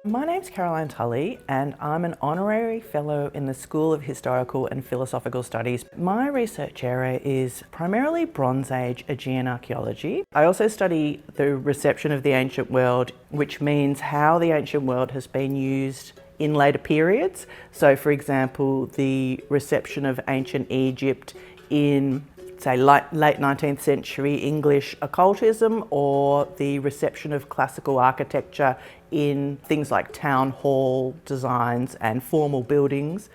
My name's Caroline Tully and I'm an honorary fellow in the School of Historical and Philosophical Studies. My research area is primarily Bronze Age Aegean archaeology. I also study the reception of the ancient world, which means how the ancient world has been used in later periods. So for example, the reception of ancient Egypt in say late 19th century English occultism, or the reception of classical architecture in things like town hall designs and formal buildings.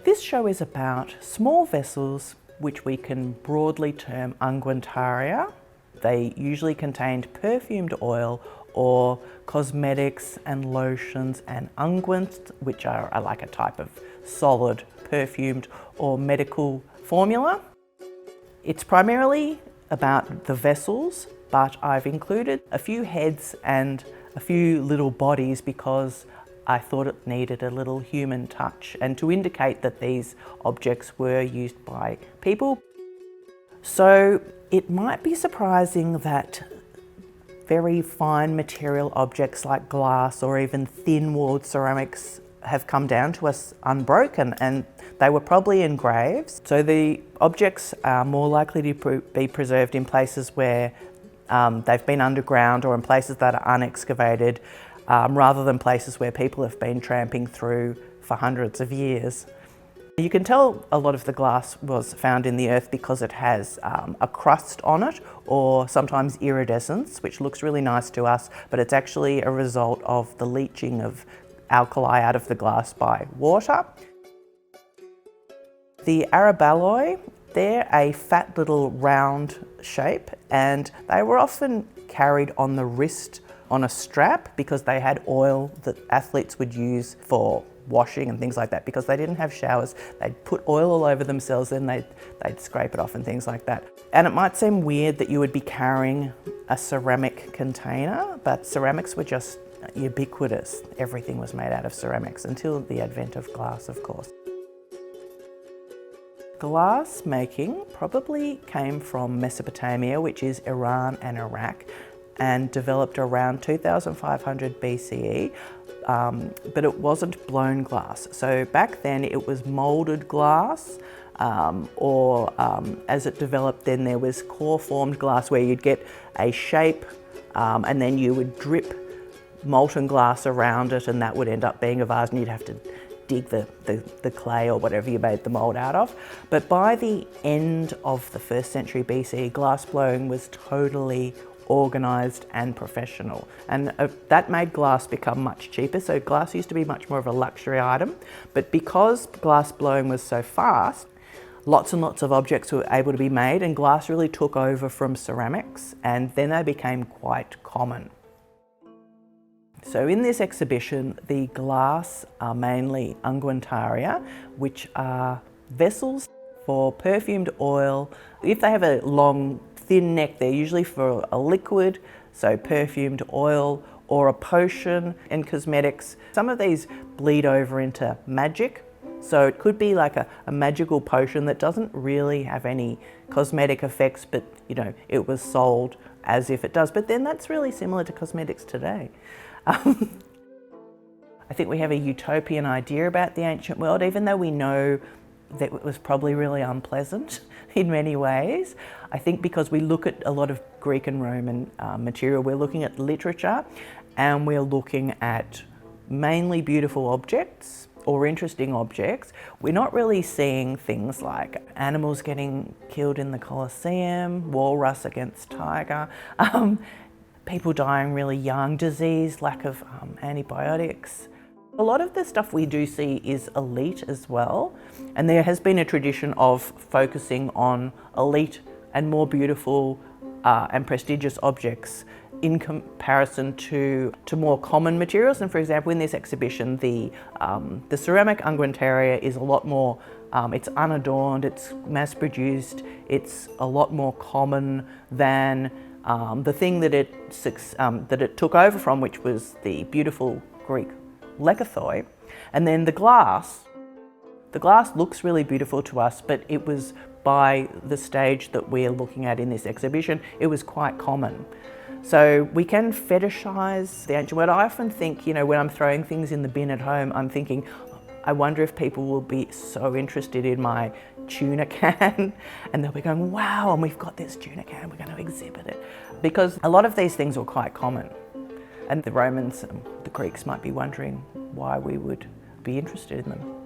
This show is about small vessels which we can broadly term unguentaria. They usually contained perfumed oil or cosmetics and lotions and unguents, which are like a type of solid perfumed or medical formula. It's primarily about the vessels, but I've included a few heads and a few little bodies because I thought it needed a little human touch and to indicate that these objects were used by people. So it might be surprising that very fine material objects like glass or even thin-walled ceramics have come down to us unbroken, and they were probably in graves. So the objects are more likely to be preserved in places where they've been underground or in places that are unexcavated, rather than places where people have been tramping through for hundreds of years. You can tell a lot of the glass was found in the earth because it has a crust on it, or sometimes iridescence, which looks really nice to us, but it's actually a result of the leaching of alkali out of the glass by water. The araballoi, they're a fat little round shape, and they were often carried on the wrist on a strap because they had oil that athletes would use for washing and things like that. Because they didn't have showers, they'd put oil all over themselves, then they'd scrape it off and things like that. And it might seem weird that you would be carrying a ceramic container, but ceramics were just ubiquitous. Everything was made out of ceramics until the advent of glass, of course. Glass making probably came from Mesopotamia, which is Iran and Iraq, and developed around 2500 BCE, but it wasn't blown glass. So back then it was moulded glass, or as it developed then there was core-formed glass where you'd get a shape and then you would drip molten glass around it, and that would end up being a vase, and you'd have to dig the clay or whatever you made the mould out of. But by the end of the 1st century BC, glass blowing was totally organised and professional, and that made glass become much cheaper. So glass used to be much more of a luxury item, but because glass blowing was so fast, lots and lots of objects were able to be made, and glass really took over from ceramics, and then they became quite common. So in this exhibition, the glass are mainly unguentaria, which are vessels for perfumed oil. If they have a long, thin neck, they're usually for a liquid, so perfumed oil, or a potion and cosmetics. Some of these bleed over into magic. So it could be like a magical potion that doesn't really have any cosmetic effects, but you know, it was sold as if it does. But then that's really similar to cosmetics today. I think we have a utopian idea about the ancient world, even though we know that it was probably really unpleasant in many ways. I think because we look at a lot of Greek and Roman material, we're looking at literature, and we're looking at mainly beautiful objects or interesting objects. We're not really seeing things like animals getting killed in the Colosseum, walrus against tiger, people dying really young, disease, lack of antibiotics. A lot of the stuff we do see is elite as well, and there has been a tradition of focusing on elite and more beautiful and prestigious objects in comparison to more common materials. And for example, in this exhibition, the ceramic unguentaria is a lot more, it's unadorned, it's mass-produced, it's a lot more common than the thing that it took over from, which was the beautiful Greek lekythoi. And then the glass looks really beautiful to us, but it was by the stage that we're looking at in this exhibition, it was quite common. So we can fetishize the ancient world. I often think, you know, when I'm throwing things in the bin at home, I'm thinking, I wonder if people will be so interested in my tuna can and they'll be going, wow, and we've got this tuna can, we're going to exhibit it. Because a lot of these things were quite common. And the Romans, the Greeks might be wondering why we would be interested in them.